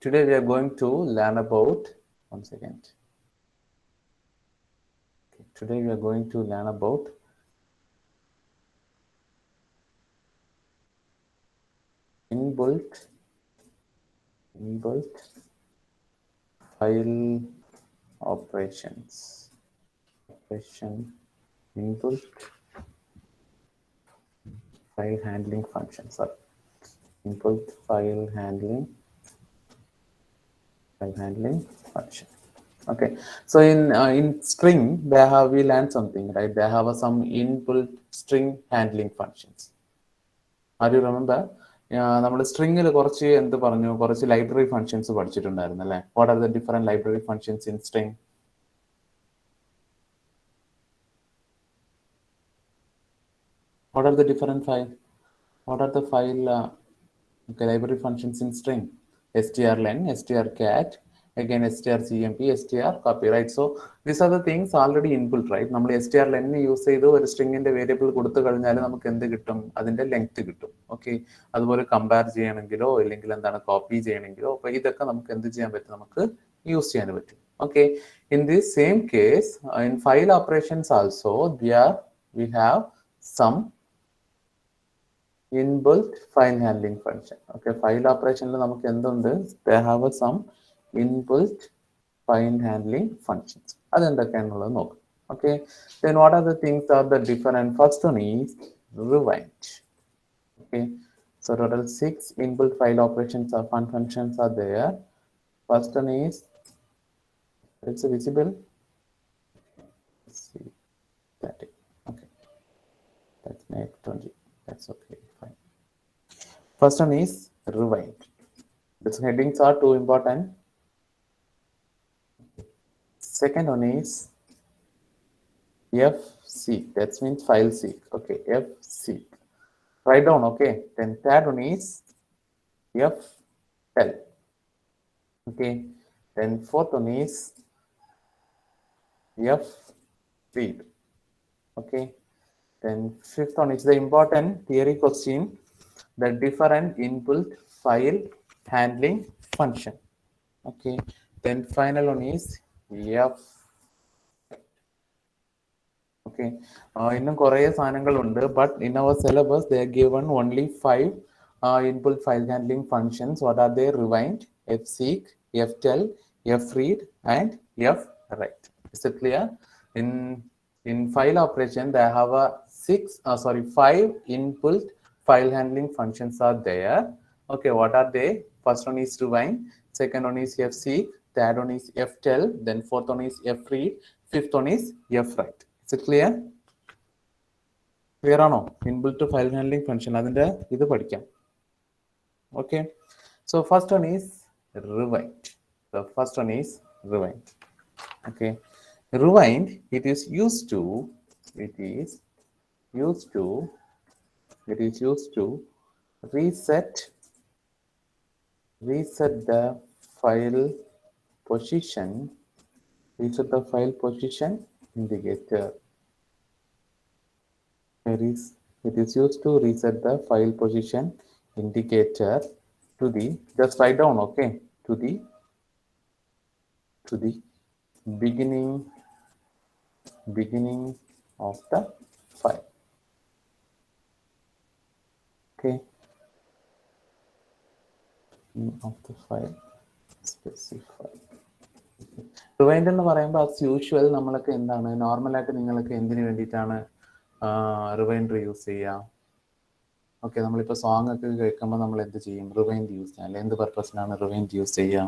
Today we are going to learn about, one second. Okay, today we are going to learn about inbuilt file operations. Inbuilt file handling function. Sorry, inbuilt file handling function. Okay, so in string we learned something, right? They have some inbuilt string handling functions. Are you remember? നമ്മൾ സ്ട്രിങ്ങിൽ കുറച്ച് എന്ത് പറഞ്ഞു, കുറച്ച് library functions പഠിച്ചിട്ടുണ്ടായിരുന്നു അല്ലേ? What are the different library functions in string? What are the different file? What are the file library functions in string? strlen, strcat, again strcmp, strcopy, right? So these are the things already inbuilt, right? നമ്മൾ strlen use ചെയ്ത് ഒരു സ്ട്രിങ്ങിന്റെ variable കൊടുത്തു കഴിഞ്ഞാൽ നമുക്ക് എന്ത് കിട്ടും? അതിന്റെ length കിട്ടും. ഓക്കെ, അതുപോലെ കമ്പയർ ചെയ്യണമെങ്കിലോ അല്ലെങ്കിൽ എന്താണ് കോപ്പി ചെയ്യണമെങ്കിലോ അപ്പൊ ഇതൊക്കെ നമുക്ക് എന്ത് ചെയ്യാൻ പറ്റും? നമുക്ക് യൂസ് ചെയ്യാൻ പറ്റും. Okay, in this same case in file operations also we have some inbuilt file handling function. Okay, file operation നമുക്ക് എന്തുണ്ട്? They have some inbuilt file handling functions. അതെന്തൊക്കെയാണെന്നുള്ളത് നോക്കാം. Okay, then what are the things are the different? First one is rewind. Okay, so total 6 inbuilt file operations or functions are there. First one is, it's visible. Let's see that. Okay, that's make 20. That's okay, fine. First one is rewind. These headings are too important. Second one is fseek. That means file seek. Okay, fseek. Write down. Okay. Then third one is ftell. Okay. Then fourth one is freed. Okay. Then fifth one is the important theory question, the different inbuilt file handling function. Okay, then final one is f. Okay, innum kore saanangal undu, but in our syllabus they are given only 5 inbuilt file handling functions. What are they? Rewind, fseek, ftell, fread, and fwrite. Is it clear? In file operation they have a 5 inbuilt file handling functions are there. Okay, what are they? First one is rewind, second one is fseek, third one is ftell, then fourth one is fread, fifth one is fwrite. Is it clear? Clear ആണോ? Inbuilt file handling function അതിന്റെ ഇത് പഠിക്കാം. Okay, so first one is rewind. The first one is rewind. Okay, rewind, it is used to reset the file position indicator. It is used to reset the file position indicator to the, just write down, okay, to the beginning of the file. Okay, of the file specify. Rewind എന്ന് പറയുമ്പോൾ as usual നമ്മളൊക്കെ എന്താണ് നോർമലായിട്ട് നിങ്ങളൊക്കെ എന്തിനു വേണ്ടിയിട്ടാണ് rewinder use ചെയ്യുക? Okay, നമ്മളിപ്പോൾ സോങ് ഒക്കെ കേൾക്കുമ്പോൾ നമ്മൾ എന്ത് ചെയ്യും? റിവൈൻഡ് യൂസ് ചെയ്യാം അല്ലെ? എന്ത് പർപ്പസിനാണ് റിവൈൻഡ് യൂസ് ചെയ്യുക?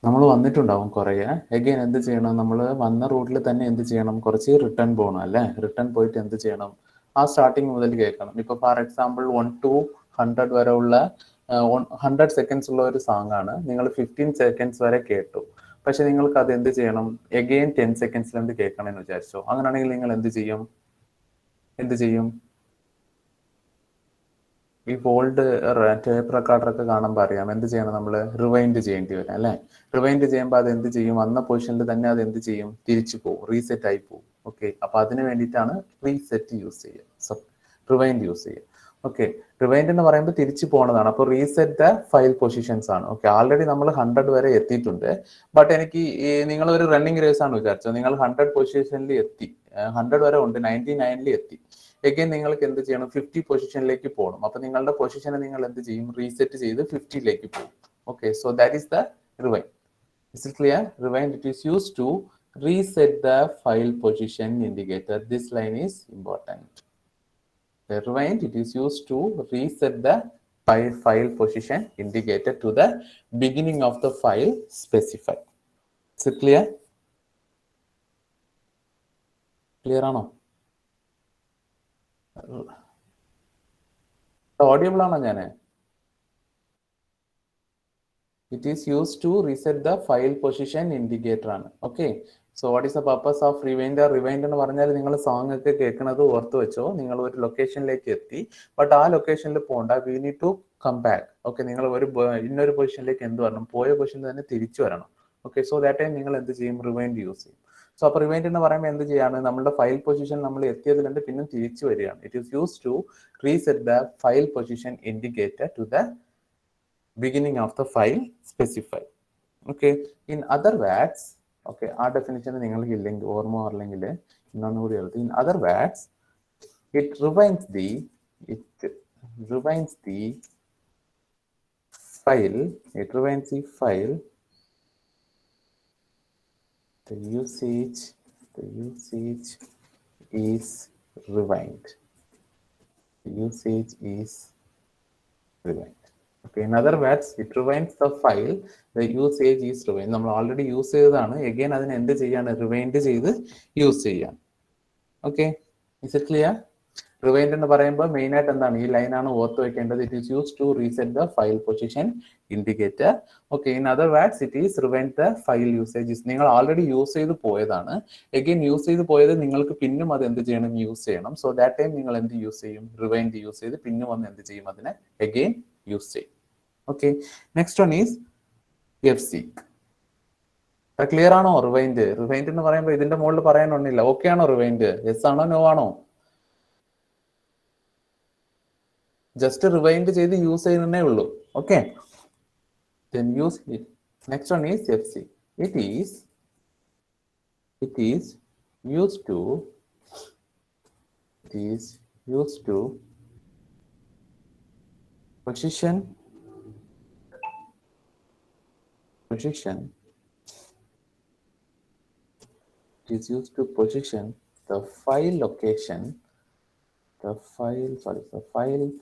നമ്മൾ വന്നിട്ടുണ്ടാവും കുറേ. എഗെയിൻ എന്ത് ചെയ്യണം? നമ്മൾ വന്ന റൂട്ടിൽ തന്നെ എന്ത് ചെയ്യണം? കുറച്ച് റിട്ടേൺ പോകണം അല്ലേ? റിട്ടേൺ പോയിട്ട് എന്ത് ചെയ്യണം? ആ സ്റ്റാർട്ടിങ് മുതൽ കേൾക്കണം. ഇപ്പോൾ ഫോർ എക്സാമ്പിൾ 1 to 100 വരെ ഉള്ള 100 സെക്കൻഡ്സ് ഉള്ള ഒരു സോങ് ആണ്. നിങ്ങൾ 15 സെക്കൻഡ്സ് വരെ കേട്ടു. പക്ഷെ നിങ്ങൾക്ക് അത് എന്ത് ചെയ്യണം? എഗെയിൻ 10 സെക്കൻഡ്സിൽ എന്ത് കേൾക്കണം എന്ന് വിചാരിച്ചോ? അങ്ങനെയാണെങ്കിൽ നിങ്ങൾ എന്ത് ചെയ്യും? ഈ ഓൾഡ് ടേപ്പ് റെക്കോർഡറൊക്കെ കാണുമ്പോൾ അറിയാം എന്ത് ചെയ്യണം? നമ്മൾ റിവൈൻഡ് ചെയ്യേണ്ടി വരും അല്ലേ? റിവൈൻഡ് ചെയ്യുമ്പോൾ അത് എന്ത് ചെയ്യും? വന്ന പൊസിഷനിൽ തന്നെ അത് എന്ത് ചെയ്യും? തിരിച്ചു പോകും, റീസെറ്റ് ആയി പോകും. ഓക്കെ, അപ്പൊ അതിന് വേണ്ടിയിട്ടാണ് റീസെറ്റ് യൂസ് ചെയ്യുക, റിവൈൻഡ് യൂസ് ചെയ്യുക. ഓക്കെ, റിവൈൻഡ് എന്ന് പറയുമ്പോൾ തിരിച്ചു പോണതാണ്. അപ്പോൾ റീസെറ്റ് ദ ഫയൽ പൊസിഷൻസ് ആണ്. ഓക്കെ, ആൾറെഡി നമ്മൾ 100 വരെ എത്തിയിട്ടുണ്ട്. ബട്ട് എനിക്ക് നിങ്ങൾ ഒരു റണ്ണിങ് റേസ് ആണ് വിചാരിച്ചത്, നിങ്ങൾ 100 പൊസിഷനിൽ എത്തി, 100 വരെ ഉണ്ട്, 99 എത്തി. എഗെയിൻ നിങ്ങൾക്ക് എന്ത് ചെയ്യണം, 50 പൊസിഷനിലേക്ക് പോകണം. അപ്പൊ നിങ്ങളുടെ പൊസിഷനെ നിങ്ങൾ എന്ത് ചെയ്യും, റീസെറ്റ് ചെയ്ത് 50ലേക്ക് പോകും. Okay, so that is the rewind. Is it clear? Rewind, it is used to reset the file position indicator. This line is important. The rewind, it is used to reset the file position indicator to the beginning of the file specified. Is it clear? Clear or no? Audible ആണോ ഞാന്? It is used to reset the file position indicator ആണ്. Okay. So what is the purpose of rewinder? Rewind എന്ന് പറഞ്ഞാൽ നിങ്ങൾ song ഒക്കെ കേൾക്കുന്നത് ഓർത്ത് വെച്ചോ. നിങ്ങൾ ഒരു ലൊക്കേഷനിലേക്ക് എത്തി, ബട്ട് ആ ലൊക്കേഷനിൽ പോകണ്ട, we need to come back. Okay, നിങ്ങൾ ഒരു ഇന്നൊരു പൊസിഷനിലേക്ക് എന്ത് വരണം, പോയ പൊസിഷനിൽ തന്നെ തിരിച്ചു വരണം. ഓക്കെ, സോ ദാറ്റ് ടൈം നിങ്ങൾ എന്ത് ചെയ്യും, റിവൈൻഡ് യൂസ് ചെയ്യും. സോ അപ്പോൾ റിവൈൻഡ് എന്ന് പറയുമ്പോൾ എന്ത് ചെയ്യാണ്, നമ്മുടെ ഫയൽ പൊസിഷൻ നമ്മൾ എത്തിയതിലുണ്ട്, പിന്നെ തിരിച്ചു വരികയാണ്. It is use to reset the file position indicator to the beginning of the file specified. Okay, in other words, okay, our definition നിങ്ങൾക്ക് ഇല്ലെങ്കിൽ ഓർമ്മ അറിയില്ലെങ്കിൽ ഇന്നൊന്നും കൂടി എഴുതി. In other words, it rewinds the file, the usage is rewind. Okay, in other words, it rewinds the file, the usage is rewind. നമ്മൾ already use ചെയ്തതാണ്, again അതിന് എന്ത് ചെയ്യാണ്, റിവൈൻഡ് ചെയ്ത് യൂസ് ചെയ്യാം. Okay, is it clear? Rewind എന്ന് പറയുമ്പോൾ main ആയിട്ട് എന്താണ്, ഈ ലൈനാണ് ഓർത്ത് വെക്കേണ്ടത്. It is use to reset the file position indicator. Okay, in other words it is rewind the file usage. നിങ്ങൾ ഓൾറെഡി യൂസ് ചെയ്ത് പോയതാണ്, എഗെയിൻ യൂസ് ചെയ്ത് പോയത് നിങ്ങൾക്ക് പിന്നും അത് എന്ത് ചെയ്യണം, യൂസ് ചെയ്യണം. സോ ദാറ്റ് ടൈം നിങ്ങൾ എന്ത് യൂസ് ചെയ്യും, റിവൈൻഡ് യൂസ് ചെയ്ത് പിന്നും വന്ന് എന്ത് ചെയ്യും, അതിനെ എഗെയിൻ യൂസ് ചെയ്യും. Okay, next one is fseek. Clear ആണോ? റിവൈൻഡ് എന്ന് പറയുമ്പോൾ ഇതിന്റെ മുകളിൽ പറയാനൊന്നുമില്ല. ഓക്കെ ആണോ? റിവൈൻഡ് യെസ് ആണോ നോ ആണോ? ജസ്റ്റ് റിവൈൻഡ് ചെയ്ത് യൂസ് ചെയ്യുന്നേ ഉള്ളൂ. Okay, then use it. Next one is fseek. It is used to position the file location, the file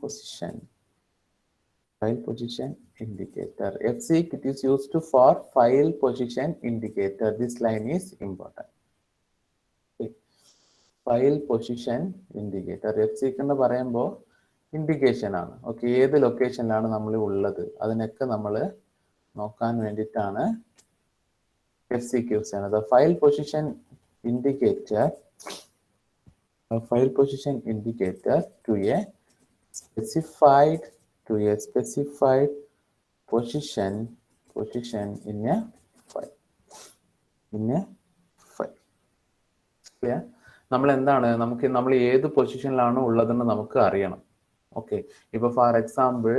position indicator. fseek, it is used for file position indicator. This line is important. Okay. File position indicator. fseek എന്ന് പറയുമ്പോൾ indication ആണ്. Okay, ഏത് ലൊക്കേഷനിലാണ് നമ്മൾ ഉള്ളത് അതിനൊക്കെ നമ്മൾ നോക്കാൻ വേണ്ടിയിട്ടാണ് fseek യൂസ് ചെയ്യുന്നത്. File position indicator to a specified position in a file. Clear? നമ്മൾ എന്താണ്, നമ്മൾ ഏത് പൊസിഷനിലാണ് ഉള്ളതെന്ന് നമുക്ക് അറിയണം. ഓക്കെ, ഇപ്പൊ ഫോർ എക്സാമ്പിൾ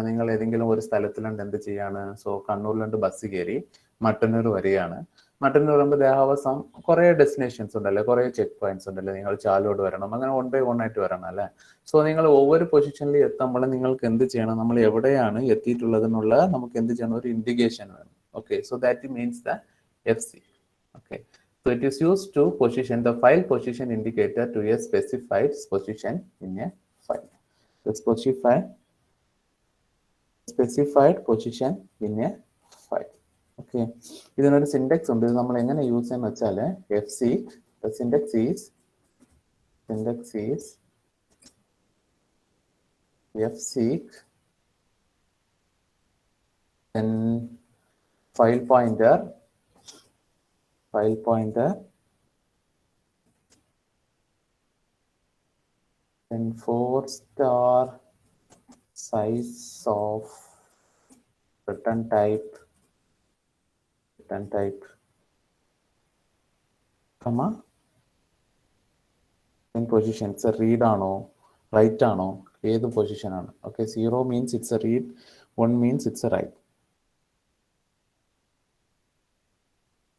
നിങ്ങൾ ഏതെങ്കിലും ഒരു സ്ഥലത്തിലുണ്ട്, എന്ത് ചെയ്യാണ്, സോ കണ്ണൂരിലുണ്ട്, ബസ് കയറി മട്ടന്നൂർ വരികയാണ്. മട്ടന്നൂർ വരുമ്പോൾ ദേഹാവസം കുറെ ഡെസ്റ്റിനേഷൻസ് ഉണ്ടല്ലേ, കുറെ ചെക്ക് പോയിന്റ്സ് ഉണ്ടല്ലേ, നിങ്ങൾ ചാലോട് വരണം, അങ്ങനെ 1 by 1 ആയിട്ട് വരണം അല്ലേ. സോ നിങ്ങൾ ഒവ്വൊരു പൊസിഷനിൽ എത്തുമ്പോൾ നിങ്ങൾക്ക് എന്ത് ചെയ്യണം, നമ്മൾ എവിടെയാണ് എത്തിയിട്ടുള്ളത് എന്നുള്ള നമുക്ക് എന്ത് ചെയ്യണം, ഒരു ഇൻഡിക്കേഷൻ വേണം. Okay, so that means the fseek. Okay, so it is used to position the file position indicator to a specified position in a file. The specified position in a file. Okay, ഇതിനൊരു സിൻഡെക്സ് ഉണ്ട്. ഇത് നമ്മൾ എങ്ങനെ use ചെയ്യുന്ന വെച്ചാൽ fseek, the syntax is fseek, then file pointer, then 4-star size of return type, comma, then position. So read ആണോ right ആണോ ഏത് പൊസിഷനാണ്. Okay, 0 means it's a read, 1 means it's a write.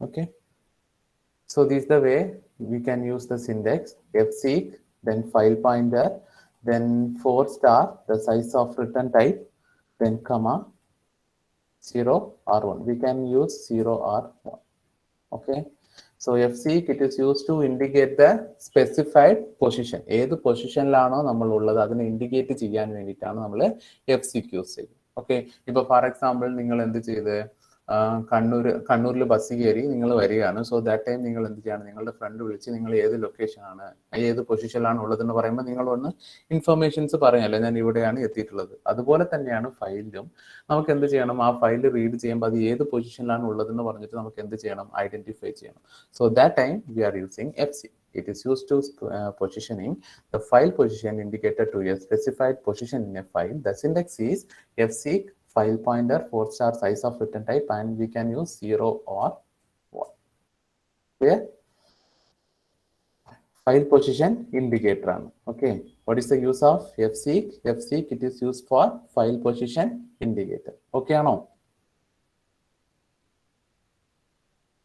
Okay, so this is the way we can use the syntax fseek, then file pointer, then 4 star, the size of return type, then comma 0 or 1. We can use 0 or 1. Okay, so fseek, it is used to indicate the specified position. ഏത് പൊസിഷനിലാണോ നമ്മൾ ഉള്ളത് അതിനെ indicate ചെയ്യാൻ വേണ്ടിയിട്ടാണ് നമ്മൾ fseek use ചെയ്യുന്നത്. Okay, ഇപ്പൊ for example നിങ്ങൾ എന്ത് ചെയ്ത് കണ്ണൂരിൽ ബസ് കയറി നിങ്ങൾ വരികയാണ്. സോ ദാറ്റ് ടൈം നിങ്ങൾ എന്ത് ചെയ്യാണ്, നിങ്ങളുടെ ഫ്രണ്ട് വിളിച്ച് നിങ്ങൾ ഏത് ലൊക്കേഷനാണ്, ഏത് പൊസിഷനിലാണ് ഉള്ളതെന്ന് പറയുമ്പോൾ നിങ്ങൾ ഒന്ന് ഇൻഫർമേഷൻസ് പറയാമല്ലോ, ഞാൻ ഇവിടെയാണ് എത്തിയിട്ടുള്ളത്. അതുപോലെ തന്നെയാണ് ഫയലിലും നമുക്ക് എന്ത് ചെയ്യണം, ആ ഫയൽ റീഡ് ചെയ്യുമ്പോൾ അത് ഏത് പൊസിഷനിലാണ് ഉള്ളതെന്ന് പറഞ്ഞിട്ട് നമുക്ക് എന്ത് ചെയ്യണം, ഐഡന്റിഫൈ ചെയ്യണം. So that time we are using fseek. It is used to positioning the file position indicated to a specified position in a file. The syntax is fseek, file pointer, 4 star, size of return type, and we can use 0 or 1. Clear? File position indicator. Okay, what is the use of fseek? Fseek, it is used for file position indicator. Okay or no?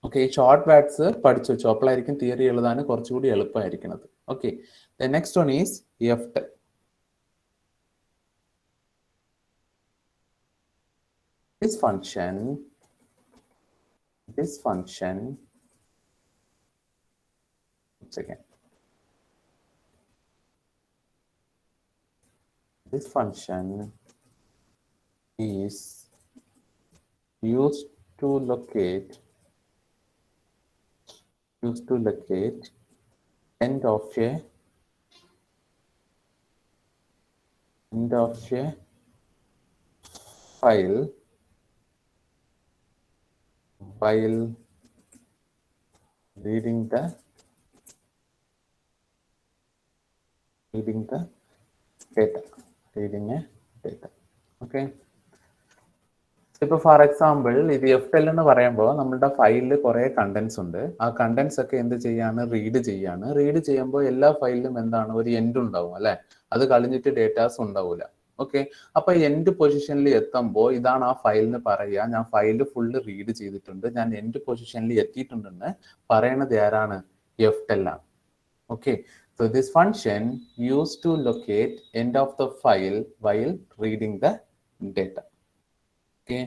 Okay, short words പഠിച്ചു വെച്ചു, അപ്പോഴായിരിക്കും theory എഴുതാൻ കുറച്ചുകൂടി എളുപ്പമായിരിക്കുന്നത്. Okay, the next one is ftl. This function again, this function is used to locate end of a file while reading the data. Okay, ഇപ്പോൾ for example ഇത് FTL എന്ന് പറയുമ്പോൾ നമ്മുടെ ഫയലിൽ കുറേ കണ്ടന്റ്സ് ഉണ്ട്. ആ കണ്ടന്റ്സ് ഒക്കെ എന്ത് ചെയ്യാണ്, റീഡ് ചെയ്യുമ്പോൾ എല്ലാ ഫയലിലും എന്താണ്, ഒരു എൻഡ് ഉണ്ടാവും അല്ലെ, അത് കളഞ്ഞിട്ട് ഡേറ്റാസ് ഉണ്ടാവില്ല. ഓക്കെ, അപ്പൊ എൻഡ് പൊസിഷനിൽ എത്തുമ്പോൾ ഇതാണ് ആ ഫയലിന് പറയുക, ഞാൻ ഫയൽ ഫുള്ള് റീഡ് ചെയ്തിട്ടുണ്ട്, ഞാൻ എൻഡ് പൊസിഷനിൽ എത്തിയിട്ടുണ്ടെന്ന് പറയണത് ആരാണ്, FTL ആണ്. Okay, so this function used to locate end of the file while reading the data. Okay,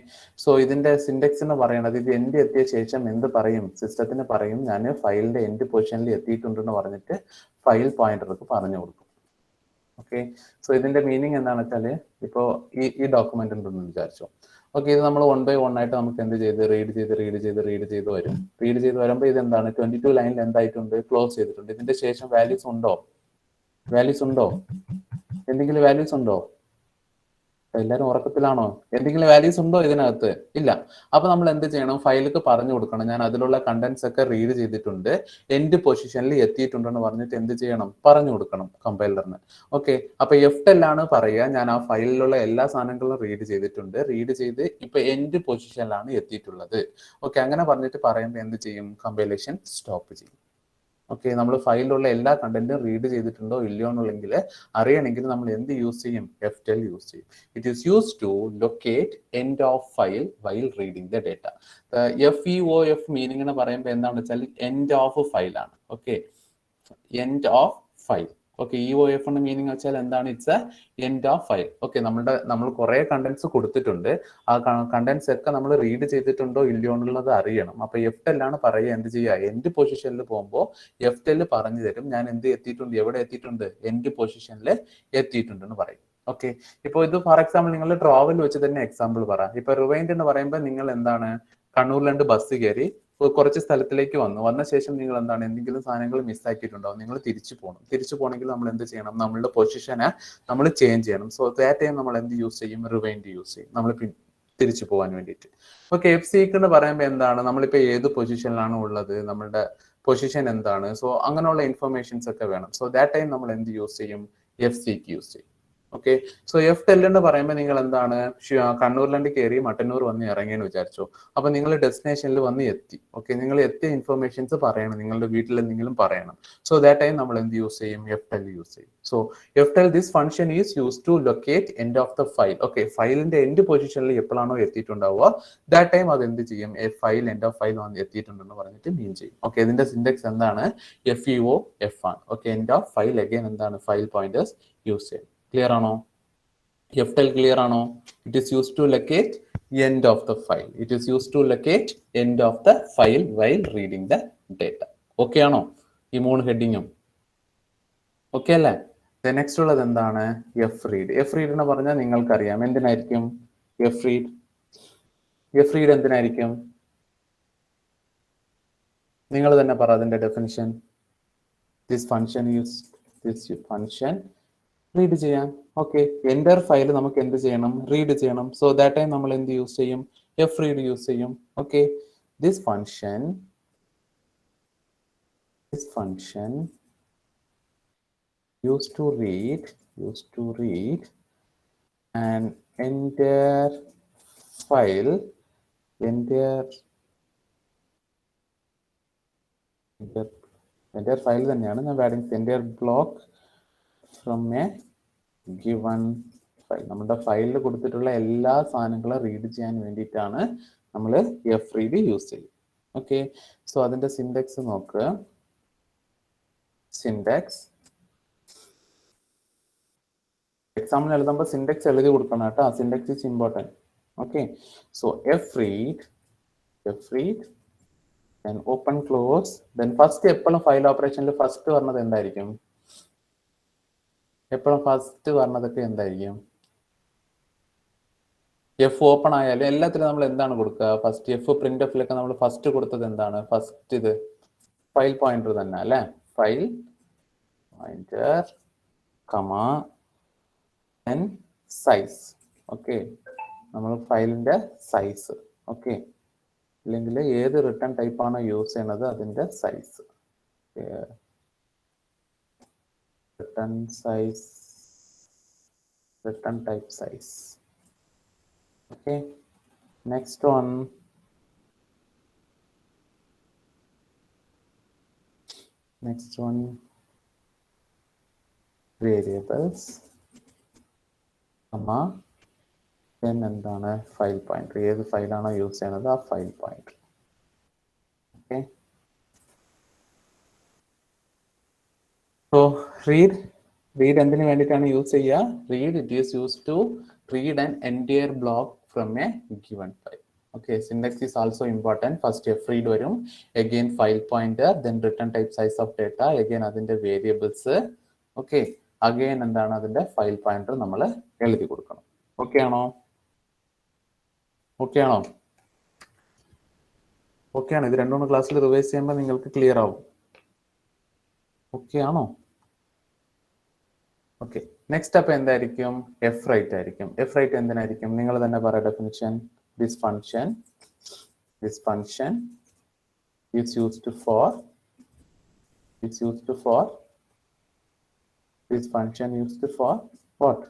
so ഇതിന്റെ സിൻഡെക്സ് എന്ന് പറയുന്നത്, ഇത് എൻഡ് എത്തിയ ശേഷം എന്ത് പറയും, സിസ്റ്റത്തിന് പറയും ഞാൻ ഫയലിന്റെ എൻഡ് പൊസിഷനിൽ എത്തിയിട്ടുണ്ടെന്ന് പറഞ്ഞിട്ട് ഫയൽ പോയിന്റർക്ക് പറഞ്ഞു കൊടുക്കും. ഓക്കെ, സോ ഇതിന്റെ മീനിങ് എന്താണെന്ന് വെച്ചാല്, ഇപ്പോൾ ഈ ഡോക്യുമെന്റ് ഉണ്ടെന്ന് വിചാരിച്ചോ. ഓക്കെ, ഇത് നമ്മൾ 1 by 1 ആയിട്ട് നമുക്ക് എന്ത് ചെയ്ത് റീഡ് ചെയ്ത് വരും. റീഡ് ചെയ്ത് വരുമ്പോൾ ഇത് എന്താണ്, 22 ലൈനിൽ എന്തായിട്ടുണ്ട്, ക്ലോസ് ചെയ്തിട്ടുണ്ട്. ഇതിന്റെ ശേഷം വാല്യൂസ് ഉണ്ടോ, എന്തെങ്കിലും വാല്യൂസ് ഉണ്ടോ? എല്ലാവരും ഉറക്കത്തിലാണോ? എന്തെങ്കിലും വാല്യൂസ് ഉണ്ടോ ഇതിനകത്ത്? ഇല്ല. അപ്പൊ നമ്മൾ എന്ത് ചെയ്യണം, ഫയലിക്ക് പറഞ്ഞു കൊടുക്കണം, ഞാൻ അതിലുള്ള കണ്ടന്റ്സ് ഒക്കെ റീഡ് ചെയ്തിട്ടുണ്ട്, എൻഡ് പൊസിഷനിൽ എത്തിയിട്ടുണ്ടെന്ന് പറഞ്ഞിട്ട് എന്ത് ചെയ്യണം, പറഞ്ഞു കൊടുക്കണം കമ്പൈലറിന്. ഓക്കെ, അപ്പൊ FTL ആണ് പറയുക, ഞാൻ ആ ഫയലിലുള്ള എല്ലാ സാധനങ്ങളും റീഡ് ചെയ്ത് ഇപ്പൊ എൻഡ് പൊസിഷനിലാണ് എത്തിയിട്ടുള്ളത്. ഓക്കെ, അങ്ങനെ പറഞ്ഞിട്ട് പറയുമ്പോൾ എന്ത് ചെയ്യും, കമ്പൈലേഷൻ സ്റ്റോപ്പ് ചെയ്യും. ഓക്കെ, നമ്മൾ ഫയലിലുള്ള എല്ലാ കണ്ടന്റും റീഡ് ചെയ്തിട്ടുണ്ടോ ഇല്ലയോ എന്നുള്ളെങ്കിൽ അറിയണമെങ്കിൽ നമ്മൾ എന്ത് യൂസ് ചെയ്യും, FTL യൂസ് ചെയ്യും. It is use to locate end of file while reading the data. FEOF meaning എന്ന് പറയുമ്പോൾ എന്താണെന്ന് വെച്ചാൽ എൻഡ് ഓഫ് ഫയൽ ആണ്. Okay, end of file. Okay, EOF ന്റെ മീനിങ് വെച്ചാൽ എന്താണ്, it's a end of file. Okay, നമ്മൾ കുറെ കണ്ടന്റ്സ് കൊടുത്തിട്ടുണ്ട്, ആ കണ്ടന്റ്സ് ഒക്കെ നമ്മൾ റീഡ് ചെയ്തിട്ടുണ്ടോ ഇല്ലയോ എന്നുള്ളത് അറിയണം. അപ്പൊ FTL ആണ് പറയുക, എന്ത് ചെയ്യുക, എൻഡ് പൊസിഷനിൽ പോകുമ്പോൾ FTL പറഞ്ഞു തരും ഞാൻ എന്ത് എത്തിയിട്ടുണ്ട്, എവിടെ എത്തിയിട്ടുണ്ട്, എൻഡ് പൊസിഷനിൽ എത്തിയിട്ടുണ്ടെന്ന് പറയും. ഓക്കെ, ഇപ്പോൾ ഇത് ഫോർ എക്സാമ്പിൾ നിങ്ങൾ ട്രാവൽ വെച്ച് തന്നെ എക്സാമ്പിൾ പറ. ഇപ്പൊ റിവൈൻഡ് എന്ന് പറയുമ്പോൾ നിങ്ങൾ എന്താണ്, കണ്ണൂരിലുണ്ട് ബസ് കയറി കുറച്ച് സ്ഥലത്തിലേക്ക് വന്ന ശേഷം നിങ്ങൾ എന്താണ്, എന്തെങ്കിലും സാധനങ്ങൾ മിസ്സാക്കിയിട്ടുണ്ടാവും, നിങ്ങൾ തിരിച്ചു പോകണമെങ്കിൽ നമ്മൾ എന്ത് ചെയ്യണം, നമ്മളുടെ പൊസിഷനെ നമ്മൾ ചേഞ്ച് ചെയ്യണം. സോ ദാറ്റ് ടൈം നമ്മൾ എന്ത് യൂസ് ചെയ്യും, റിവൈൻഡ് യൂസ് ചെയ്യും, നമ്മൾ തിരിച്ചു പോകാൻ വേണ്ടിയിട്ട്. ഓക്കെ, FSEEK എന്ന് പറയുമ്പോൾ എന്താണ്, നമ്മളിപ്പോ ഏത് പൊസിഷനിലാണ് ഉള്ളത്, നമ്മളുടെ പൊസിഷൻ എന്താണ്, സോ അങ്ങനെയുള്ള ഇൻഫർമേഷൻസ് ഒക്കെ വേണം. സോ ദാറ്റ് ടൈം നമ്മൾ എന്ത് യൂസ് ചെയ്യും, FSEEK യൂസ് ചെയ്യും. ഓക്കെ. സോ F10 എന്ന് പറയുമ്പോൾ നിങ്ങൾ എന്താണ് കണ്ണൂരിലാണ്ട് കയറി മട്ടന്നൂർ വന്ന് ഇറങ്ങിയെന്ന് വിചാരിച്ചു. അപ്പൊ നിങ്ങൾ ഡെസ്റ്റിനേഷനിൽ വന്ന് എത്തി. ഓക്കെ, നിങ്ങൾ എത്തിയ ഇൻഫർമേഷൻസ് പറയണം, നിങ്ങളുടെ വീട്ടിൽ എന്തെങ്കിലും പറയണം. സോ ദാറ്റ് ടൈം നമ്മൾ എന്ത് യൂസ് ചെയ്യും? F10 യൂസ് ചെയ്യും. So F10 this function is use to locate end of the file. Okay, ഫയലിന്റെ എൻഡ് പൊസിഷനിൽ എപ്പോഴാണോ എത്തിയിട്ടുണ്ടാവുക ദാറ്റ് ടൈം അത് എന്ത് ചെയ്യും? ഫയൽ എൻഡ് ഓഫ് ഫയൽ എത്തിയിട്ടുണ്ടെന്ന് പറഞ്ഞിട്ട് മീൻ ചെയ്യും. ഓക്കെ, ഇതിന്റെ സിൻഡെക്സ് എന്താണ്? FEO F ആണ്. Okay, end of file again എന്താണ്? ഫയൽ പോയിന്റേഴ്സ് യൂസ് ചെയ്യും. ക്ലിയർ ആണോ? F10 ക്ലിയർ ആണോ? It is use to locate end of the file. It is used to locate end of the file while reading the data. Okay ആണോ ഈ 3 ഹെഡിങ്ങും? Okay അല്ലേ? Next ഉള്ളത് എന്താണ്? F read. F read എന്ന് പറഞ്ഞാൽ നിങ്ങൾക്കറിയാം എന്തിനായിരിക്കും എഫ് റീഡ്? എഫ് റീഡ് എന്തിനായിരിക്കും? നിങ്ങൾ തന്നെ പറ അതിന്റെ definition. This function use this function read ചെയ്യാം. ഓക്കെ, എൻ്റർ ഫയൽ നമുക്ക് എന്ത് ചെയ്യണം? റീഡ് ചെയ്യണം. സോ ദാറ്റ് ടൈം നമ്മൾ എന്ത് യൂസ് ചെയ്യും? എഫ് റീഡ് യൂസ് ചെയ്യും. Okay, this function used to read an entire file, entire file തന്നെയാണ് ഞാൻ വാഡിങ് entire block from a given file. നമ്മുടെ ഫയലിൽ കൊടുത്തിട്ടുള്ള എല്ലാ സാധനങ്ങളും റീഡ് ചെയ്യാൻ വേണ്ടിയിട്ടാണ് നമ്മൾ എഫ് റീഡ് യൂസ് ചെയ്യും. ഓക്കെ, സോ അതിന്റെ സിൻഡെക്സ് നോക്കുക. സിൻഡെക്സ് എക്സാമിന് എഴുതുമ്പോൾ സിൻഡെക്സ് എഴുതി കൊടുക്കണം കേട്ടോ. സിൻഡെക്സ് is important. Okay, so F read then open close, then first എപ്പോഴും ഫയൽ ഓപ്പറേഷനിൽ ഫസ്റ്റ് പറഞ്ഞത് എന്തായിരിക്കും? എപ്പോഴും ഫസ്റ്റ് പറഞ്ഞതൊക്കെ എന്തായിരിക്കും? എഫ് ഓപ്പൺ ആയാലും എല്ലാത്തിലും നമ്മൾ എന്താണ് കൊടുക്കുക? ഫസ്റ്റ് എഫ് പ്രിന്റ് എഫിലൊക്കെ നമ്മൾ ഫസ്റ്റ് കൊടുത്തത് എന്താണ്? ഫസ്റ്റ് ഇത് ഫയൽ പോയിന്റർ തന്നെ അല്ലേ? ഫയൽ പോയിന്റർ കമാ then സൈസ്. ഓക്കെ, നമ്മൾ ഫയലിന്റെ സൈസ്. ഓക്കെ, അല്ലെങ്കിൽ ഏത് റിട്ടേൺ ടൈപ്പ് ആണോ യൂസ് ചെയ്യുന്നത് അതിന്റെ size. Return type size. Okay, next one variables then എന്താണ്? File pointer. ഏത് ഫയലാണോ യൂസ് ചെയ്യുന്നത് ആ file pointer. Okay, so read എന്തിനു വേണ്ടിയിട്ടാണ് യൂസ് ചെയ്യുക? Read it is use to read an entire block from a given file. Okay, syntax is also important. First F read വരും, again file pointer, then return type size of data, again അതിന്റെ variables. Okay, again എന്താണ്? അതിന്റെ file pointer നമ്മൾ എഴുതി കൊടുക്കണം. Okay ആണോ? Okay ആണോ? ഇത് 2-3 ക്ലാസ്സിൽ റിവൈസ് ചെയ്യുമ്പോൾ നിങ്ങൾക്ക് ക്ലിയർ ആവും. ഓക്കെ ആണോ? ഓക്കെ, നെക്സ്റ്റ് അപ്പൊ എന്തായിരിക്കും? എഫ് റൈറ്റ് ആയിരിക്കും. എഫ് റൈറ്റ് എന്തിനായിരിക്കും? നിങ്ങൾ തന്നെ പറ definition. This function is used for this function used for what?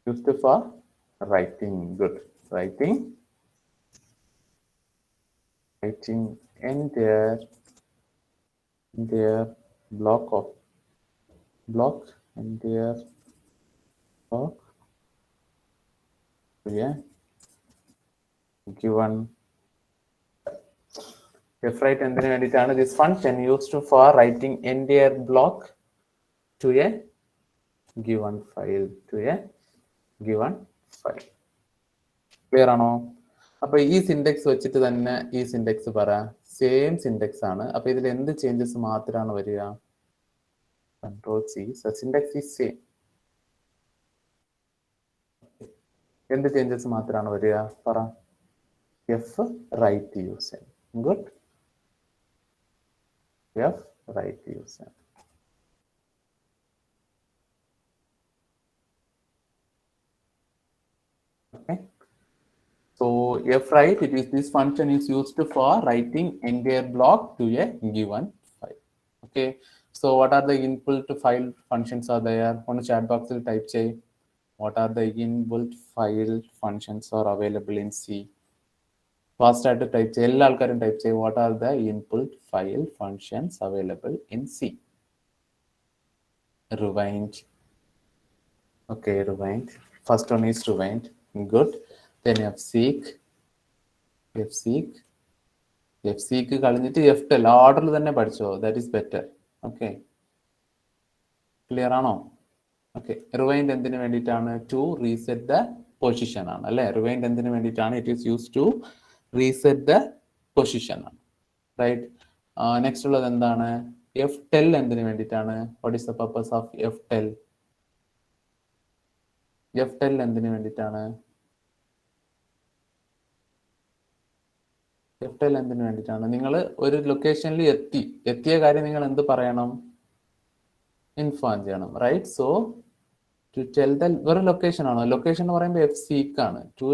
Used for writing. Good. Writing entire block yeah, given f write എന്തിനു വേണ്ടിയിട്ടാണ്? this function used for writing entire block to a given file. Clear ആണോ? അപ്പൊ ഈ സിൻഡെക്സ് വെച്ചിട്ട് തന്നെ ഈ സിൻഡെക്സ് പറ. Same സിൻഡെക്സ് ആണ്. അപ്പൊ ഇതിൽ എന്ത് ചേഞ്ചസ് മാത്രമാണ് വരിക? Ctrl+C. സിൻഡെക്സ് is same. എന്ത് ചേഞ്ചസ് മാത്രമാണ് വരിക? പറ. എഫ് റൈറ്റ് യൂസ് ചെയ്യും. ഗുഡ്. എഫ് റൈറ്റ് യൂസ് ചെയ്യും. Okay, so f write, it is this function is used for writing entire block to a given file. Okay, So what are the inbuilt file functions are there? On the chat box will type say what are the inbuilt file functions are available in C. Fast ആയിട്ട് type ചെയ്യുക, എല്ലാ ആൾക്കാരും type ചെയ്യുക what are the input file functions available in C. Rewind. Okay, rewind. First one is rewind. Good. Then fseek. fseek കളഞ്ഞിട്ട് ftel ഓർഡറിൽ തന്നെ പഠിച്ചോ, that is better. Okay, clear ആണോ? ഓക്കെ, റിവൈൻഡ് എന്തിനു വേണ്ടിയിട്ടാണ്? ടു റീസെറ്റ് ദ പൊസിഷൻ ആണ് അല്ലെ. Rewind എന്തിനു വേണ്ടിയിട്ടാണ്? It is use to reset the position ആണ്. റൈറ്റ്. നെക്സ്റ്റ് ഉള്ളത് എന്താണ്? ftel എന്തിനു വേണ്ടിയിട്ടാണ്? What is the purpose of ftel? ftel എന്തിനു വേണ്ടിയിട്ടാണ്? ftel എന്തിനു വേണ്ടിയിട്ടാണ്? നിങ്ങൾ ഒരു ലൊക്കേഷനിൽ എത്തിയ കാര്യം നിങ്ങൾ എന്ത് പറയണം? ഇൻഫോം ചെയ്യണം. Right. So to tell the ഒരു ലൊക്കേഷൻ ആണോ? ലൊക്കേഷൻ എന്ന് പറയുമ്പോൾ fseek ആണ്. To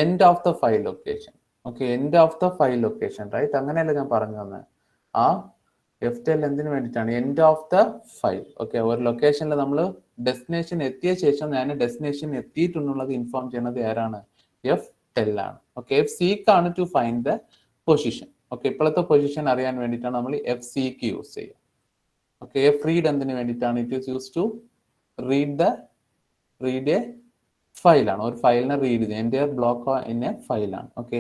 end of the file location. Okay, end of the file location. Right, അങ്ങനെയല്ല ഞാൻ പറഞ്ഞു തന്നെ. ആ ftel എന്തിനു വേണ്ടിയിട്ടാണ്? End of the file. Okay, ഒരു ലൊക്കേഷനിൽ നമ്മൾ ഡെസ്റ്റിനേഷൻ എത്തിയ ശേഷം ഞാൻ ഡെസ്റ്റിനേഷൻ എത്തിയിട്ടുള്ളത് ഇൻഫോം ചെയ്യുന്നത് ആരാണ്? ftel ആണ്. ഓക്കെ, fseek ആണ് to find the position. Okay, ഇപ്പോഴത്തെ പൊസിഷൻ അറിയാൻ വേണ്ടിയിട്ടാണ് നമ്മൾ fseek യൂസ് ചെയ്യുക. ഓക്കെ, freed എന്തിനു വേണ്ടിയിട്ടാണ്? It is use to read a ഫയലാണ്. ഒരു ഫയലിനെ റീഡ് ചെയ്യുക. എൻ്റെ ബ്ലോക്ക് ഇൻ എ ഫയലാണ്. ഓക്കെ,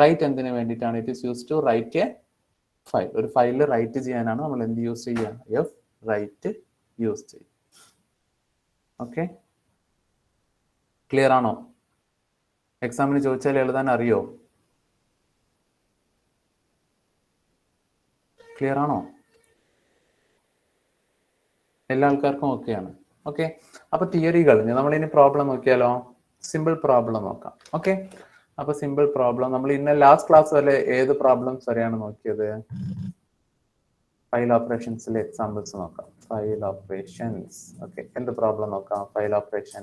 റൈറ്റ് എന്തിനു വേണ്ടിയിട്ടാണ്? It is use to write a file. ഒരു ഫയൽ റൈറ്റ് ചെയ്യാനാണ് നമ്മൾ എന്ത് യൂസ് ചെയ്യുക? write യൂസ് ചെയ്യും. ഓക്കെ, ക്ലിയർ ആണോ? എക്സാമിന് ചോദിച്ചാൽ എഴുതാൻ അറിയോ? ക്ലിയർ ആണോ? എല്ലാ ആൾക്കാർക്കും ഓക്കെയാണ്? ഓക്കെ, അപ്പൊ തിയറി കഴിഞ്ഞു. നമ്മൾ ഇനി പ്രോബ്ലം നോക്കിയാലോ? സിമ്പിൾ പ്രോബ്ലം നോക്കാം. ഓക്കെ, അപ്പൊ സിമ്പിൾ പ്രോബ്ലം നമ്മൾ ഇന്ന് ലാസ്റ്റ് ക്ലാസ് വരെ ഏത് പ്രോബ്ലംസ് വരെയാണ് നോക്കിയത്? ഫയൽ ഓപ്പറേഷൻസിലെ എക്സാമ്പിൾസ് നോക്കാം. File operations. ഓക്കെ, എന്ത് പ്രോബ്ലം നോക്കാം? File operation.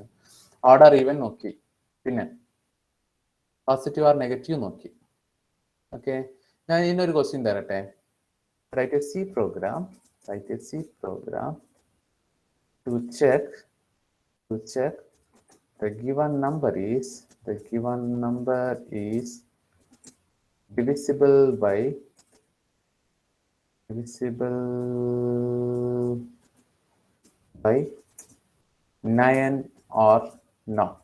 ഓർഡർ ഈവൻ നോക്കി, പിന്നെ പോസിറ്റീവ് ആർ നെഗറ്റീവ് നോക്കി. ഓക്കെ, ഞാൻ ഇതിനൊരു ക്വസ്റ്റ്യൻ തരട്ടെ. Write a C program to check the given number is divisible by 9 or not.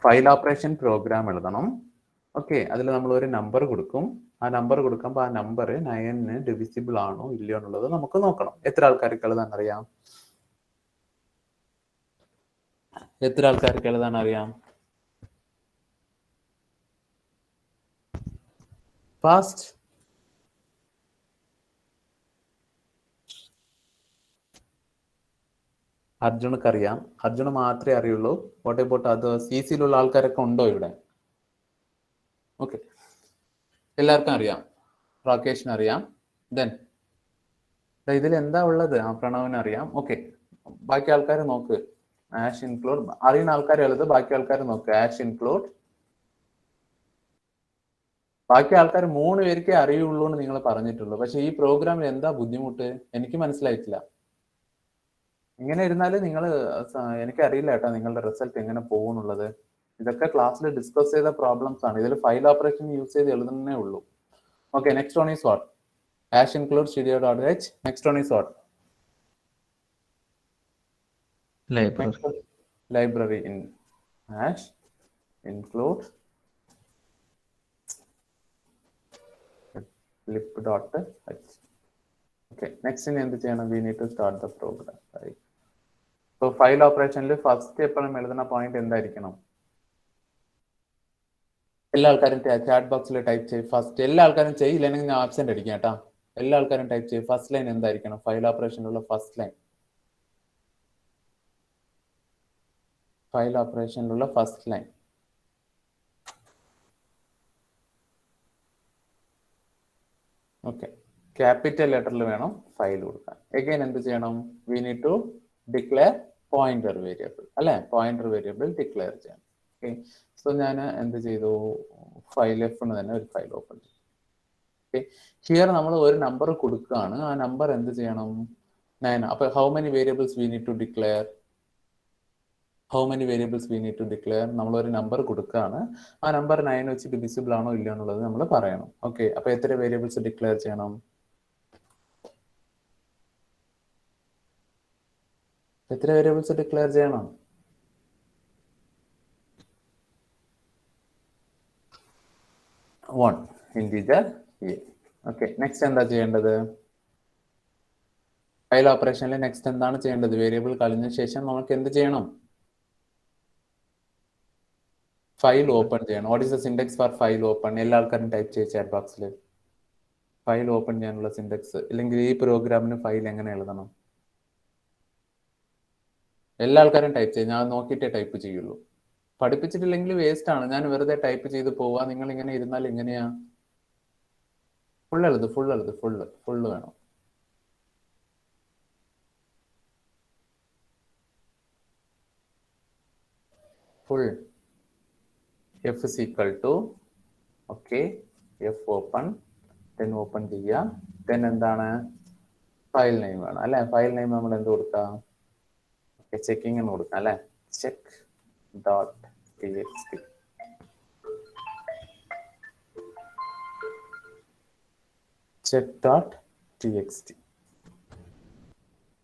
File operation program എഴുതണം. ഓക്കെ, അതിൽ നമ്മൾ ഒരു നമ്പർ കൊടുക്കും. ആ നമ്പർ കൊടുക്കുമ്പോൾ ആ നമ്പർ 9 ഡിവിസിബിൾ ആണോ ഇല്ലയോ എന്നുള്ളത് നമുക്ക് നോക്കണം. എത്ര ആൾക്കാർക്ക് എഴുതാൻ അറിയാം? ഫാസ്റ്റ്. അർജുനക്ക് അറിയാം. അർജുന മാത്രമേ അറിയുള്ളൂ. വാട്ട് അബൌട്ട് അത് സിസിയിലുള്ള ആൾക്കാരൊക്കെ ഉണ്ടോ ഇവിടെ? ഓക്കെ, എല്ലാവർക്കും അറിയാം. രാകേഷിന് അറിയാം. ദെൻ ഇതിൽ എന്താ ഉള്ളത്? ആ പ്രണവിന് അറിയാം. ഓക്കെ, ബാക്കി ആൾക്കാർ നോക്ക്. Ash include. അറിയുന്ന ആൾക്കാർ എഴുത്, ബാക്കി ആൾക്കാർ നോക്ക്. Ash include. ബാക്കി ആൾക്കാർ 3 പേർക്കേ അറിയുള്ളൂ എന്ന് നിങ്ങൾ പറഞ്ഞിട്ടുള്ളൂ. പക്ഷെ ഈ പ്രോഗ്രാമിൽ എന്താ ബുദ്ധിമുട്ട്? എനിക്ക് മനസ്സിലായിട്ടില്ല. ഇങ്ങനെ ഇരുന്നാല് നിങ്ങൾ എനിക്കറിയില്ല കേട്ടോ നിങ്ങളുടെ റിസൾട്ട് എങ്ങനെ പോകുന്നുള്ളത്. ഇതൊക്കെ ക്ലാസ്സിൽ ഡിസ്കസ് ചെയ്ത പ്രോബ്ലംസ് ആണ്. ഇതിൽ ഫയൽ ഓപ്പറേഷൻ യൂസ് ചെയ്ത് എഴുതുന്നേ ഉള്ളൂ. Okay, next one is what? Ash include studio.h. Next one is what? library in hash include lib.h. Okay, next in എന്ത് ചെയ്യണം? we need to start the program, right? So file operation ൽ first എപ്പോഴും എഴുതുന്ന point എന്തായിരിക്കണം? എല്ലാ ആൾക്കാരും chat ബോക്സിൽ type ചെയ്യും ഫസ്റ്റ്. എല്ലാ ആൾക്കാരും ചെയ്യില്ലെങ്കിൽ ഞാൻ ആബ്സെന്റ് അടിക്കാം കേട്ടാ. എല്ലാ ആൾക്കാരും ടൈപ്പ് ചെയ്യും. ഫസ്റ്റ് ലൈൻ എന്തായിരിക്കണം? ഫയൽ ഓപ്പറേഷനിലുള്ള ഫസ്റ്റ് ലൈൻ. ഫയൽ ഓപ്പറേഷനിലുള്ള ഫസ്റ്റ് ലൈൻ. ഓക്കെ, ക്യാപിറ്റൽ ലെറ്ററിൽ വേണം ഫയൽ കൊടുക്കാൻ. എഗൈൻ എന്ത് ചെയ്യണം? We need to declare pointer variable അല്ലെ. പോയിന്റർ വേരിയബിൾ ഡിക്ലെയർ ചെയ്യണം. ഓക്കെ, സോ ഞാൻ എന്ത് ചെയ്തു? ഫയൽ എഫ് തന്നെ ഒരു ഫയൽ ഓപ്പൺ ചെയ്തു. ഹിയർ നമ്മൾ ഒരു നമ്പർ കൊടുക്കുകയാണ്. ആ നമ്പർ എന്ത് ചെയ്യണം? 9. അപ്പൊ how many variables we need to declare? നമ്മൾ ഒരു നമ്പർ കൊടുക്കുകയാണ്. ആ നമ്പർ 9 വെച്ച് ഡിവിസിബിൾ ആണോ ഇല്ലയോ എന്നുള്ളത് നമ്മൾ പറയണം. ഓക്കെ, അപ്പൊ എത്ര വേരിയബിൾസ് ഡിക്ലെയർ ചെയ്യണം? എത്ര വേരിയബിൾസ് ഡിക്ലെയർ ചെയ്യണം? 1 ഇന്റിജർ a. ഓക്കെ, നെക്സ്റ്റ് എന്താ ചെയ്യേണ്ടത്? ഫയൽ ഓപ്പറേഷനിൽ നെക്സ്റ്റ് എന്താണ് ചെയ്യേണ്ടത്? വേരിയബിൾ കളഞ്ഞ ശേഷം നമുക്ക് എന്ത് ചെയ്യണം? ഫയൽ ഓപ്പൺ ചെയ്യണം. What is the syntax for file open? എല്ലാ ആൾക്കാരും ടൈപ്പ് ചെയ്ത് ചാറ്റ് ബോക്സിൽ ഫയൽ ഓപ്പൺ ചെയ്യാനുള്ള സിൻഡെക്സ്. ഇല്ലെങ്കിൽ ഈ പ്രോഗ്രാമിന് ഫയൽ എങ്ങനെ എഴുതണം? എല്ലാ ആൾക്കാരും ടൈപ്പ് ചെയ്യും. ഞാൻ നോക്കിയിട്ടേ ടൈപ്പ് ചെയ്യുള്ളൂ. പഠിപ്പിച്ചിട്ടില്ലെങ്കിൽ വേസ്റ്റ് ആണ്. ഞാൻ വെറുതെ ടൈപ്പ് ചെയ്ത് പോവാ. നിങ്ങൾ ഇങ്ങനെ ഇരുന്നാൽ എങ്ങനെയാ? ഫുള്ള് വേണം. Full f is equal to okay f open then open ചെയ്യുക. then എന്താണ്? ഫയൽ നെയിം വേണം അല്ലെ? ഫയൽ നെയിം നമ്മൾ എന്ത് കൊടുക്കാം? ചെക്കിങ് എന്ന് കൊടുക്കാം അല്ലെ? Check dot txt.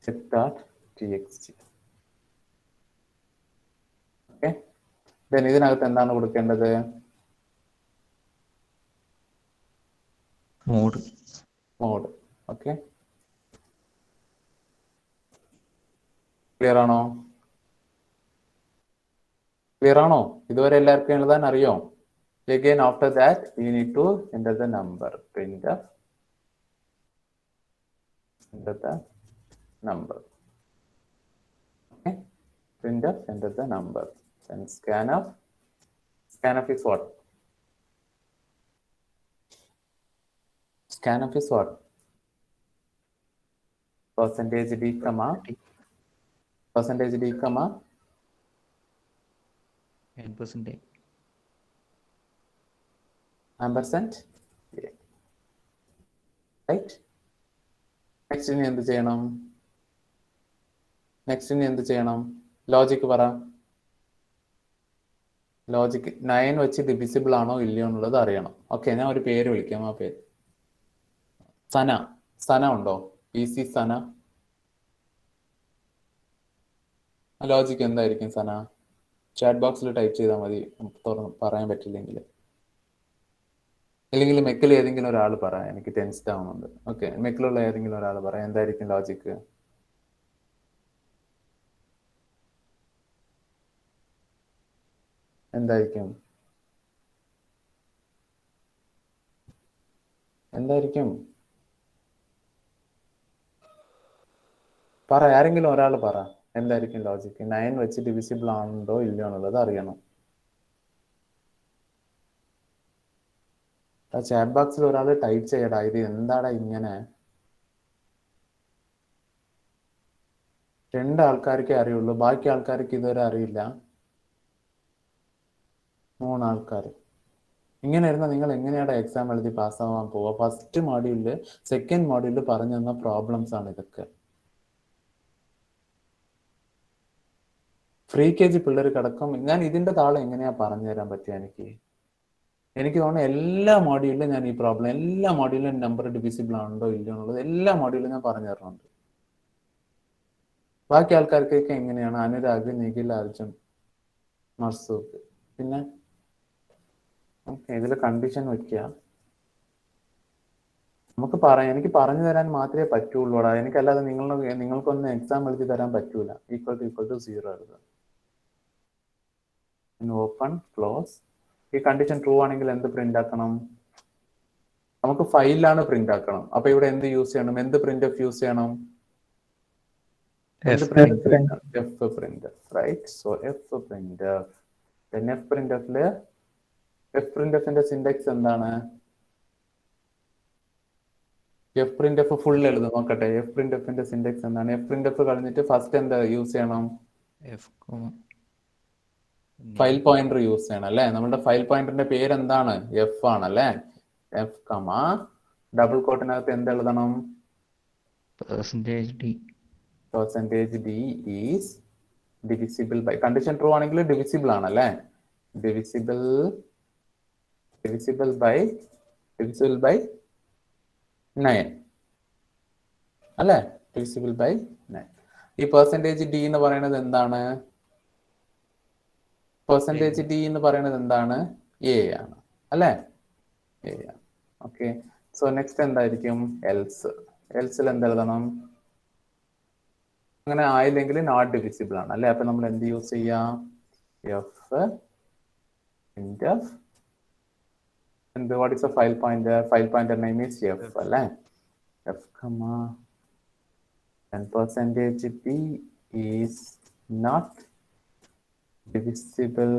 check.txt. Okay, then ഇതിനകത്ത് എന്താണ് കൊടുക്കേണ്ടത്? മോഡ്. ഓക്കെ, ക്ലിയർ ആണോ? ഇതുവരെ എല്ലാവർക്കും എഴുതാൻ അറിയോ? Again after that you need to enter the number. printf enter the number. Okay, printf enter the number. Then scanf is what? Percentage d comma ampersand a. Right? Next ഇനി എന്ത് ചെയ്യണം? Logic പറ. Logic 9 വെച്ച് divisible ആണോ ഇല്ലയോ എന്നുള്ളത് അറിയണം. Okay, ഞാൻ ഒരു പേര് വിളിക്കാം. ആ പേര് സന ഉണ്ടോ? PC സന. ലോജിക് എന്തായിരിക്കും സന? ചാറ്റ് ബോക്സിൽ ടൈപ്പ് ചെയ്താൽ മതി, പറയാൻ പറ്റില്ലെങ്കിൽ. അല്ലെങ്കിൽ മെക്കിൽ ഏതെങ്കിലും ഒരാൾ പറ. എനിക്ക് ടെൻസ്ഡ് ആവുന്നുണ്ട്. ഓക്കെ, മെക്കിലുള്ള ഏതെങ്കിലും ഒരാൾ പറ. എന്തായിരിക്കും ലോജിക്? എന്തായിരിക്കും? പറ, ആരെങ്കിലും ഒരാൾ പറ. എന്തായിരിക്കും ലോജിക്? 9 വെച്ച് ഡിവിസിബിൾ ആണോ ഇല്ലയോ എന്നുള്ളത് അറിയണം. ചാറ്റ് ബോക്സിൽ ഒരാൾ ടൈപ്പ് ചെയ്യടാ. ഇത് എന്താടാ ഇങ്ങനെ? 2 ആൾക്കാർക്കേ അറിയുള്ളൂ. ബാക്കി ആൾക്കാർക്ക് ഇതുവരെ അറിയില്ല. 3 ആൾക്കാർ. ഇങ്ങനെ ഇരുന്നാൽ നിങ്ങൾ എങ്ങനെയാണ് എക്സാം എഴുതി പാസ്സാവാൻ പോവുക? ഫസ്റ്റ് മോഡ്യൂളില്, സെക്കൻഡ് മോഡ്യൂളിൽ പറഞ്ഞു തന്ന പ്രോബ്ലംസ് ആണ് ഇതൊക്കെ. ഫ്രീ KG പിള്ളേർക്കടക്കം ഞാൻ ഇതിന്റെ താളം എങ്ങനെയാ പറഞ്ഞു തരാൻ പറ്റുക? എനിക്ക് തോന്നുന്നു എല്ലാ മോഡ്യൂളിലും ഞാൻ ഈ പ്രോബ്ലം, എല്ലാ മോഡ്യൂളിലും നമ്പർ ഡിവിസിബിൾ ആണോ ഇല്ലയോ എന്നുള്ളത് എല്ലാ മോഡ്യൂളിലും ഞാൻ പറഞ്ഞു തരുന്നുണ്ട്. ബാക്കി ആൾക്കാർക്കൊക്കെ എങ്ങനെയാണ്? അനുരാഗ്, നിഖിൽ, അർജുൻ, മർസൂഖ്. പിന്നെ ഇതിൽ കണ്ടീഷൻ വെക്കുക. നമുക്ക് പറയാം, എനിക്ക് പറഞ്ഞു തരാൻ മാത്രമേ പറ്റുള്ളൂടാ. എനിക്കല്ലാതെ നിങ്ങൾക്കൊന്നും എക്സാം എഴുതി തരാൻ പറ്റൂല. ഈക്വൽ ടു 0 എഴുതുക. Open close. ഈ കണ്ടീഷൻ ട്രൂ ആണെങ്കിൽ എന്ത് പ്രിന്റ് ആക്കണം? നമുക്ക് ഫയലിലാണ് പ്രിന്റ് ആക്കണം. അപ്പൊ ഇവിടെ എന്ത് യൂസ് ചെയ്യണം? എന്ത് printf യൂസ് ചെയ്യണം? f printf, right? So f printf. then f printfന്റെ സിൻഡെക്സ് എന്താണ്? f printf ഫുൾ എഴുതും. നോക്കട്ടെ, f printfന്റെ സിൻഡെക്സ് എന്താണ്? f printf കളഞ്ഞിട്ട് ഫസ്റ്റ് എന്താ യൂസ് ചെയ്യണം? ഫയൽ പോയിന്റർ യൂസ് ചെയ്യണം അല്ലെ? നമ്മുടെ ഫയൽ പോയിന്ററിന്റെ പേര് എന്താണ്? f ആണല്ലേ? f, ഡബിൾ കോട്ടിനകത്ത് എന്ത് എഴുതണം? Percentage D. Percentage D is divisible by, condition true ആണെങ്കിൽ ഡിവിസിബിൾ ആണല്ലേ, ഡിവിസിബിൾ ബൈ 9 അല്ലേ, ഡിവിസിബിൾ ബൈ 9. ഈ പെർസെൻറ്റേജ് ഡി എന്ന് പറയുന്നത് എന്താണ്? പെർസെൻറ്റേജ് ഡി എന്ന് പറയുന്നത് എന്താണ്? എ ആണ് അല്ലേ, എ ആണ്. ഓക്കെ, സോ നെക്സ്റ്റ് എന്തായിരിക്കും? എൽസിൽ എന്തെഴുതണം? അങ്ങനെ ആയില്ലെങ്കിൽ നോട്ട് ഡിവിസിബിൾ ആണ് അല്ലേ, അപ്പൊ നമ്മൾ എന്ത് യൂസ് ചെയ്യാം? എഫ് ഇൻഡെഫ് എന്ത്, what is a file pointer? File pointer name is F അല്ലേ, F comma and percentage d is not divisible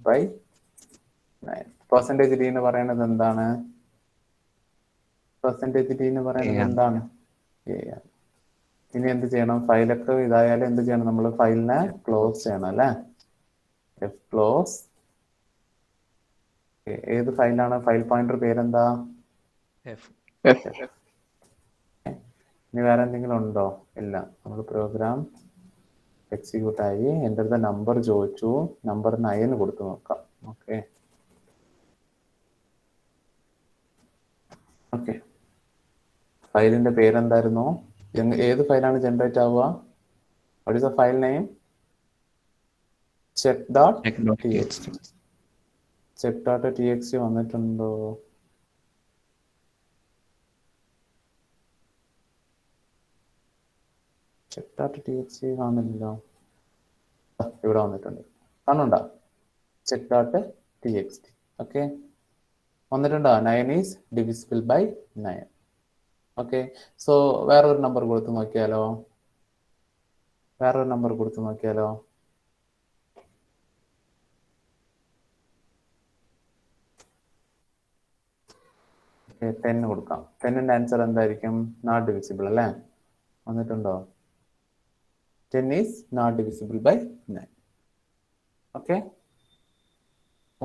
by 9. Percentage D എന്ന് പറയുന്നത് എന്താണ്? പെർസെൻറ്റേജ് ഡി എന്ന് പറയുന്നത് എന്താണ്? ഇനി എന്ത് ചെയ്യണം? ഫയലൊക്കെ ഇതായാലും എന്ത് ചെയ്യണം? നമ്മൾ ഫയലിനെ ക്ലോസ് ചെയ്യണം അല്ലേ, എഫ് ക്ലോസ്. ഏത് ഫയലാണ്? ഫയൽ പോയിന്റർ പേരെന്താ? ഇനി വേറെ എന്തെങ്കിലും ഉണ്ടോ? ഇല്ല, നമ്മൾ പ്രോഗ്രാം എക്സിക്യൂട്ട് ആയി. എൻ്റെ അടുത്ത നമ്പർ ചോദിച്ചു, നമ്പർ 9 കൊടുത്തു നോക്കാം. ഓക്കെ ഓക്കെ, ഫയലിന്റെ പേരെന്തായിരുന്നു? ഏത് ഫയലാണ് ജനറേറ്റ് ആവുക? What is the file name? check.txt വന്നിട്ടുണ്ടോ? check.txt കാണുന്നില്ലല്ലോ, ഇവിടെ വന്നിട്ടുണ്ട്, കാണുന്നുണ്ടോ? check.txt. ഓക്കെ, വന്നിട്ടുണ്ടോ? 9 is divisible by 9. Okay, so വേറൊരു നമ്പർ കൊടുത്ത് നോക്കിയാലോ? വേറൊരു നമ്പർ കൊടുത്ത് നോക്കിയാലോ? ഓക്കെ, 10 കൊടുക്കാം. 10ന്റെ ആൻസർ എന്തായിരിക്കും? നോട്ട് ഡിവിസിബിൾ അല്ലേ, വന്നിട്ടുണ്ടോ? 10 is not divisible by 9. Okay,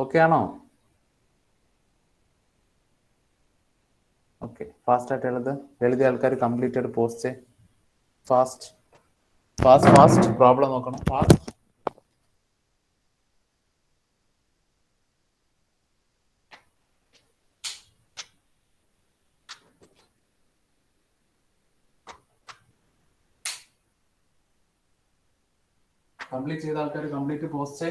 okay ആണോ? ഓക്കെ, ഫാസ്റ്റ് ആയിട്ട് എഴുതിയ ആൾക്കാർ completed post. Fast fast fast problem നോക്കണം. ഫാസ്റ്റ് കംപ്ലീറ്റ് ചെയ്ത ആൾക്കാർ complete post.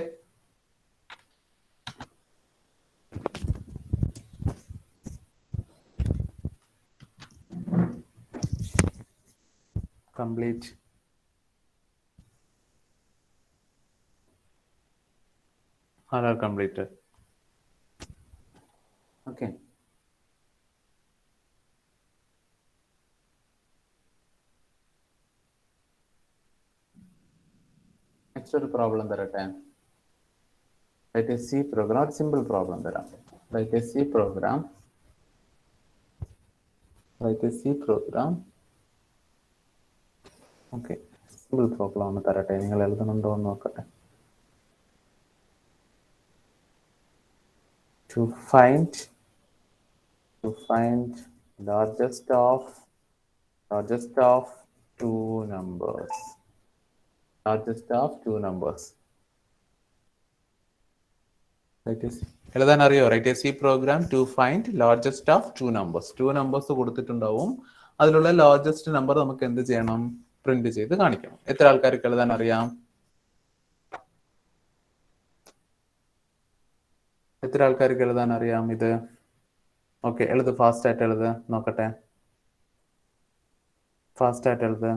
Complete. Are completed? Okay, next ഒരു പ്രോബ്ലം തരട്ടെ. റൈറ്റ് എ സി പ്രോഗ്രാം, ഒരു സിമ്പിൾ പ്രോബ്ലം തരാം. Write a C program, okay, simple problem ഒന്ന് തരട്ടെ, നിങ്ങൾ എഴുതുന്നുണ്ടോ എന്ന് നോക്കട്ടെ. To find largest of two numbers. എഴുതാൻ അറിയോ? Write a C program to find largest of two numbers. 2 numbers കൊടുത്തിട്ടുണ്ടാവും, അതിലുള്ള ലാർജസ്റ്റ് നമ്പർ നമുക്ക് എന്ത് ചെയ്യണം? പ്രിന്റ് ചെയ്ത് കാണിക്കണം. എത്ര ആൾക്കാർക്ക് എഴുതാൻ അറിയാം? എത്ര ആൾക്കാർക്ക് എഴുതാൻ അറിയാം ഇത്? ഓക്കെ, എഴുത്, ഫാസ്റ്റ് ആയിട്ട് എഴുത് നോക്കട്ടെ. ഫാസ്റ്റ് ആയിട്ട് എഴുത്.